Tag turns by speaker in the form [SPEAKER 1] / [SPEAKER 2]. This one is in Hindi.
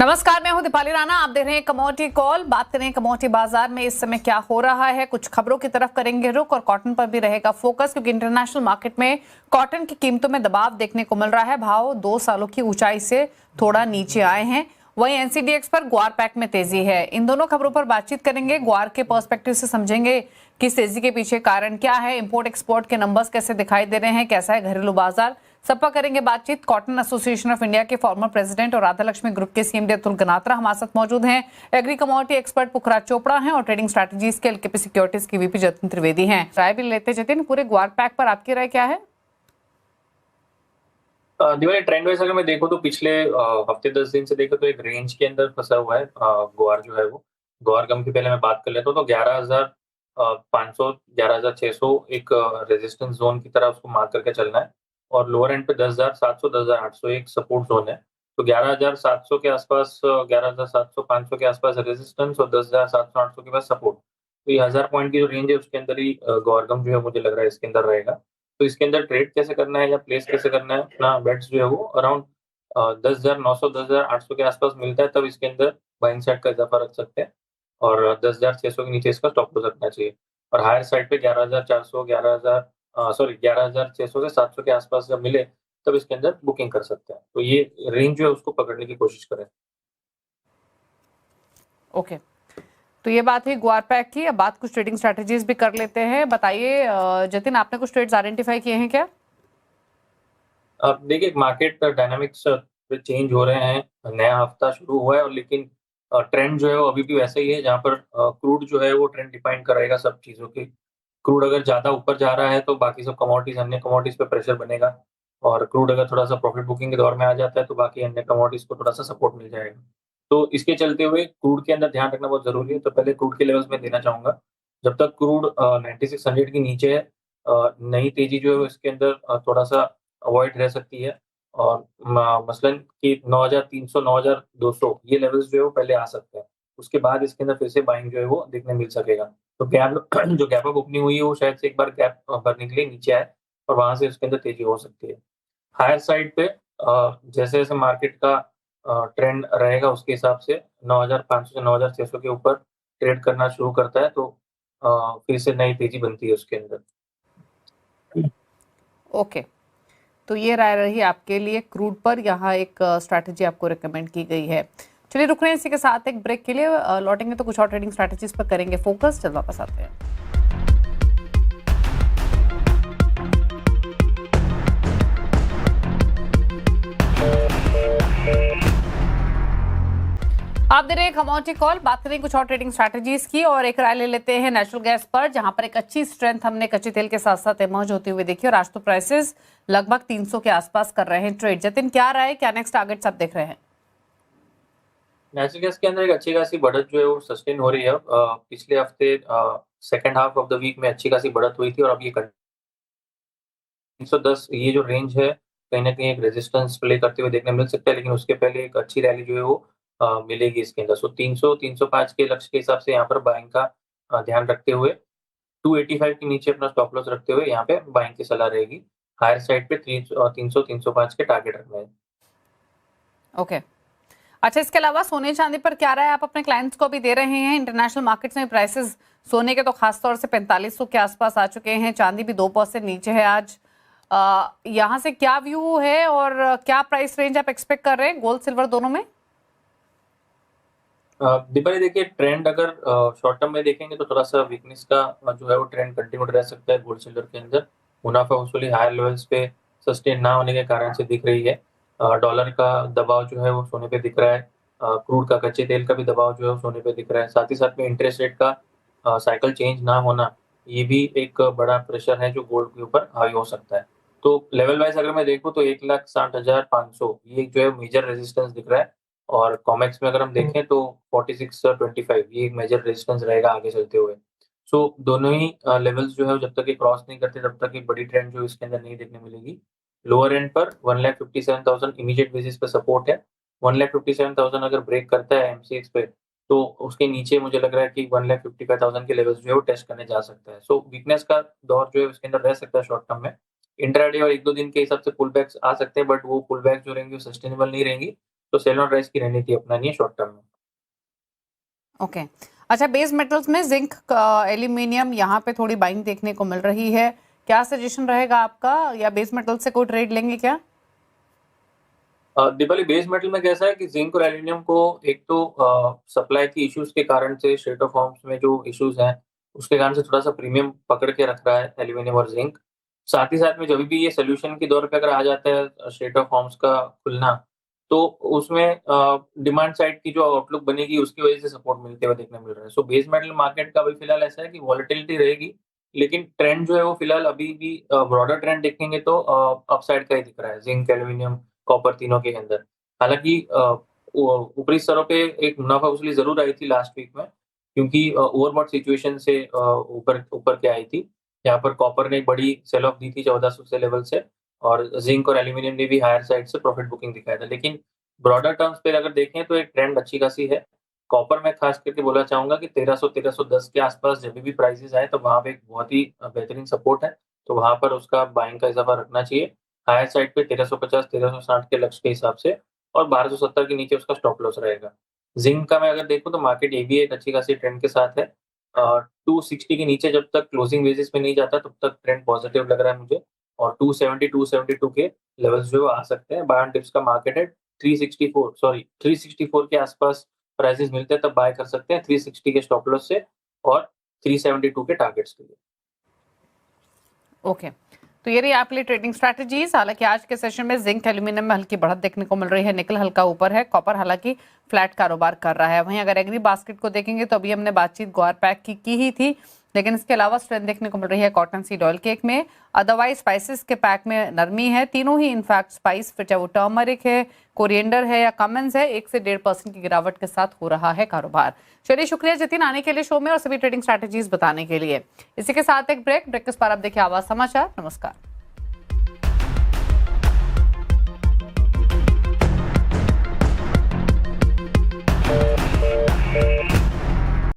[SPEAKER 1] नमस्कार, मैं हूं दीपाली राणा। आप देख रहे हैं कमोडिटी कॉल। बात करें कमोडिटी बाजार में इस समय क्या हो रहा है, कुछ खबरों की तरफ करेंगे रुख और कॉटन पर भी रहेगा फोकस, क्योंकि इंटरनेशनल मार्केट में कॉटन की कीमतों में दबाव देखने को मिल रहा है। भाव 2 सालों की ऊंचाई से थोड़ा नीचे आए हैं। वहीं एनसीडीएक्स पर ग्वार पैक में तेजी है। इन दोनों खबरों पर बातचीत करेंगे। ग्वार के पर्सपेक्टिव से समझेंगे कि इस तेजी के पीछे कारण क्या है, इंपोर्ट एक्सपोर्ट के नंबर्स कैसे दिखाई दे रहे हैं, कैसा है घरेलू बाजार, सब पर करेंगे बातचीत। कॉटन एसोसिएशन ऑफ इंडिया के फॉर्मर प्रेसिडेंट और राधा लक्ष्मी ग्रुप के सीएमडी अतुल गनात्रा हमारे साथ मौजूद हैं। एग्री कमोडिटी एक्सपर्ट पुखराज चोपड़ा हैं और ट्रेडिंग स्ट्रैटेजीज के एलकेपी सिक्योरिटीज के वीपी जतिन त्रिवेदी हैं। राय भी लेते जतिन, पूरे ग्वार पैक पर आपकी राय क्या है?
[SPEAKER 2] दिवाली ट्रेंड वाइज अगर मैं देखूं तो पिछले हफ्ते 10 दिन से देखो तो एक रेंज के अंदर फंसा हुआ है। ग्वार जो है वो ग्वार गम की पहले मैं बात कर लेता हूँ तो 11,500 11,600 एक रेजिस्टेंस जोन की तरह उसको मार्क करके चलना है और लोअर एंड पे 10,700 10,800 एक सपोर्ट जोन है। तो 11,700 के आसपास 11,700 500 के आसपास रेजिस्टेंस और 10,700 800 के पास सपोर्ट। तो ये 1000 पॉइंट की जो रेंज है उसके अंदर ही गौरगम जो है मुझे लग रहा है इसके अंदर रहेगा। तो इसके अंदर ट्रेड कैसे करना है या प्लेस कैसे करना है, अपना बेट्स जो है वो अराउंड 10,900 10,800 के आसपास मिलता है, तब इसके अंदर बाइंग साइड का इजाफा रख सकते हैं और 10,600 के नीचे इसका स्टॉप लॉस रखना चाहिए। और हायर साइड पे 11,400 11,600 से 700 के आसपास जब मिले तब इसके अंदर बुकिंग कर सकते हैं। तो ये रेंज जो है उसको पकड़ने की कोशिश करें।
[SPEAKER 1] ओके, तो ये बात है ग्वार पैक की। अब बात कुछ ट्रेडिंग स्ट्रैटेजीज भी कर लेते हैं। बताइए जतिन, आपने कुछ ट्रेड्स आइडेंटिफाई किए हैं क्या?
[SPEAKER 2] अब देखिए मार्केट डायनामिक्स चेंज हो रहे हैं, नया हफ्ता शुरू हुआ है और लेकिन ट्रेंड जो है वो अभी भी वैसा ही है, जहाँ पर क्रूड जो है वो ट्रेंड डिफाइन करेगा सब चीज़ों की। क्रूड अगर ज़्यादा ऊपर जा रहा है तो बाकी सब कमोडिटीज़ अन्य कमोडिटीज़ पे प्रेशर बनेगा और क्रूड अगर थोड़ा-सा प्रॉफिट बुकिंग के दौर में आ जाता है तो बाकी अन्य कमोडिटीज़ को थोड़ा-सा सपोर्ट मिल जाएगा। तो इसके चलते हुए क्रूड के अंदर ध्यान रखना बहुत ज़रूरी है। तो पहले क्रूड के लेवल्स मैं देना चाहूँगा। जब तक क्रूड 9600 के नीचे है, नई तेज़ी जो है वो इसके अंदर थोड़ा-सा अवॉइड रह सकती है और मसलन कि 9,300 9,200 ये लेवल्स जो है वो पहले आ सकते हैं। उसके बाद इसके अंदर फिर से बाइंग जो है वो देखने मिल सकेगा। तो गैप जो गैप अप ओपनिंग हुई है वो शायद से एक बार गैप भरने के लिए नीचे आए और वहाँ से उसके अंदर तेज़ी हो सकती है। हायर साइड पे जैसे-जैसे मार्केट का ट्रेंड रहेगा उसके हिसाब से 9,500 से 9,600 के ऊपर ट्रेड करना शुरू करता है तो फिर से नई तेज़ी बनती है उसके अंदर।
[SPEAKER 1] ओके, तो ये राय रही आपके लिए क्रूड पर। यहाँ एक स्ट्रैटेजी आपको रिकमेंड की गई है। चलिए रुक रहे हैं इसी के साथ एक ब्रेक के लिए। लौटेंगे तो कुछ और ट्रेडिंग स्ट्रैटेजीज पर करेंगे फोकस। चल वापस आते हैं। आप दे रहे हैं कमोडिटी कॉल। बात करें कुछ और ट्रेडिंग स्ट्रैटेजीज की और एक राय ले लेते हैं नेचुरल गैस पर, जहां पर एक अच्छी स्ट्रेंथ हमने कच्चे तेल के साथ साथ इमर्ज होती हुई देखी और आज तो प्राइसेस लगभग 300 के आसपास कर रहे हैं ट्रेड। जतिन, क्या राय, क्या नेक्स्ट टारगेट्स आप देख रहे हैं?
[SPEAKER 2] नेचुरल गैस के अंदर एक अच्छी खासी बढ़त जो है वो सस्टेन हो रही है। पिछले हफ्ते second half of the week में अच्छी खासी बढ़त हुई थी और अब ये 310 ये जो रेंज है कहीं न कहीं एक रेजिस्टेंस प्ले करते हुए देखने मिल सकता है, लेकिन उसके पहले एक अच्छी रैली जो है वो मिलेगी इसके अंदर। सो 300 305 के लक्ष्य के हिसाब से यहाँ पर बाइंग का ध्यान रखते हुए 285 के नीचे अपना स्टॉप लॉस रखते हुए यहाँ पे बाइंग की सलाह रहेगी। हायर साइड पे 300 305 के टारगेट रखना है।
[SPEAKER 1] ओके, अच्छा, इसके अलावा सोने चांदी पर क्या राय आप अपने क्लाइंट्स को भी दे रहे हैं? इंटरनेशनल मार्केट्स में प्राइसेस सोने के तो खासतौर से 4500 के आसपास आ चुके हैं, चांदी भी 2% नीचे है आज। यहाँ से क्या व्यू है और क्या प्राइस रेंज आप एक्सपेक्ट कर रहे हैं गोल्ड सिल्वर दोनों में?
[SPEAKER 2] दीपाली देखिए ट्रेंड अगर शॉर्ट टर्म में देखेंगे तो थोड़ा-सा वीकनेस का जो है वो ट्रेंड कंटिन्यूड रह सकता है गोल्ड सिल्वर के अंदर। मुनाफा वसूली हायर लेवल्स पे सस्टेन ना होने के कारण से दिख रही है। डॉलर का दबाव जो है वो सोने पे दिख रहा है। क्रूड का कच्चे तेल का भी दबाव जो है वो सोने पे दिख रहा है। साथ ही साथ में इंटरेस्ट रेट का साइकिल चेंज ना होना, ये भी एक बड़ा प्रेशर है जो गोल्ड के ऊपर हावी हो सकता है। तो लेवल वाइज़ अगर मैं देखूँ तो 1,60,500 ये जो है मेजर रेजिस्टेंस दिख रहा है और कॉमेक्स में अगर हम देखें तो 4625 ये एक मेजर रेजिस्टेंस रहेगा आगे चलते हुए। सो दोनों ही लेवल्स जो है जब तक ये क्रॉस नहीं करते तब तक एक बड़ी ट्रेंड जो इसके अंदर नहीं देखने मिलेगी। लोअर एंड पर 1,57,000 इमीडिएट बेसिस पे सपोर्ट है। 1,57,000 अगर ब्रेक करता है एमसीएक्स पे तो उसके नीचे मुझे लग रहा है कि 1,55,000 के लेवल्स जो है वो टेस्ट करने जा सकता है। सो वीकनेस का दौर जो है उसके अंदर रह सकता है शॉर्ट टर्म में। इंट्राडे और 1-2 दिन के हिसाब से पुल बैक्स आ सकते हैं, बट वो पुल बैक जो रहेंगी वो सस्टेनेबल नहीं रहेंगी। तो सेल ऑन राइज की रणनीति अपनानी है शॉर्ट टर्म में।
[SPEAKER 1] ओके। अच्छा, बेस मेटल्स में जिंक, एल्यूमिनियम यहाँ पे थोड़ी बाइंग देखने को मिल रही है, क्या सजेशन रहेगा आपका, या बेस मेटल से कोई ट्रेड लेंगे क्या?
[SPEAKER 2] दीपाली, बेस मेटल में कैसा है कि जिंक और एल्यूमिनियम को एक तो सप्लाई की इश्यूज के कारण से, स्ट्रेट ऑफ हॉर्म्स में जो इश्यूज हैं उसके कारण से थोड़ा सा प्रीमियम पकड़ के रख रहा है एल्यूमिनियम और जिंक। साथ ही साथ में जब भी ये सोल्यूशन के दौर पे अगर आ जाता है स्ट्रेट ऑफ हॉर्म्स का खुलना, तो उसमें डिमांड साइड की जो आउटलुक बनेगी उसकी वजह से सपोर्ट मिलते हुए देखने मिल रहा है। सो बेस मेटल मार्केट का अभी फिलहाल ऐसा है कि वॉलेटिलिटी रहेगी, लेकिन ट्रेंड जो है वो फिलहाल अभी भी ब्रॉडर ट्रेंड देखेंगे तो अपसाइड का ही दिख रहा है जिंक, एल्यूमिनियम, कॉपर तीनों के अंदर। हालाँकि ऊपरी स्तरों पे एक मुनाफा वसूली ज़रूर आई थी लास्ट वीक में, क्योंकि ओवरबॉट सिचुएशन से ऊपर ऊपर के आई थी। यहाँ पर कॉपर ने एक बड़ी सेल ऑफ दी थी 1400 से लेवल से, और जिंक और एल्यूमिनियम ने भी हायर साइड से प्रॉफिट बुकिंग दिखाया था। लेकिन ब्रॉडर टर्म्स पे अगर देखें तो एक ट्रेंड अच्छी खासी है। कॉपर में खास करके बोलना चाहूँगा कि 1300-1310 के आसपास जब भी प्राइसेज़ आए तो वहाँ पे एक बहुत ही बेहतरीन सपोर्ट है, तो वहाँ पर उसका बाइंग का इज़ाफा रखना चाहिए। हायर साइड पे 1350-1360 के लक्ष्य के हिसाब से, और 1270 के नीचे उसका स्टॉप लॉस रहेगा। ज़िंक का मैं अगर देखूँ तो मार्केट ये भी एक अच्छी खासी ट्रेंड के साथ है। 260 के नीचे जब तक क्लोजिंग बेसिस पे नहीं जाता तब तक ट्रेंड पॉजिटिव लग रहा है मुझे, और 270-272 के लेवल्स जो आ सकते हैं। बाय ऑन डिप्स का मार्केट है। 364 के आसपास प्राइसेस मिलते हैं तब बाय कर सकते हैं, 360 के स्टॉप लॉस से और 372 के टारगेट्स के लिए।
[SPEAKER 1] ओके, तो ये रही आपके लिए ट्रेडिंग स्ट्रैटेजीज। हालांकि आज के सेशन में जिंक, एल्यूमिनियम में हल्की बढ़त देखने को मिल रही है, निकल हल्का ऊपर है, कॉपर हालांकि फ्लैट कारोबार कर रहा है। वहीं अगर एग्री बास्केट को देखेंगे तो अभी हमने बातचीत ग्वार पैक की ही थी, लेकिन इसके अलावा स्ट्रेंथ देखने को मिल रही है कॉटन सीड ऑयल केक में। अदरवाइज स्पाइसेस के पैक में नरमी है, तीनों ही इनफैक्ट स्पाइस, फिर चाहे वो टर्मरिक है, कोरिएंडर है या कमेंस है, 1 से 1.5% की गिरावट के साथ हो रहा है कारोबार। चलिए, शुक्रिया जतिन आने के लिए शो में और सभी ट्रेडिंग स्ट्रैटेजीज बताने के लिए। इसी के साथ एक ब्रेक के बाद आप देखिए आवाज समाचार। नमस्कार।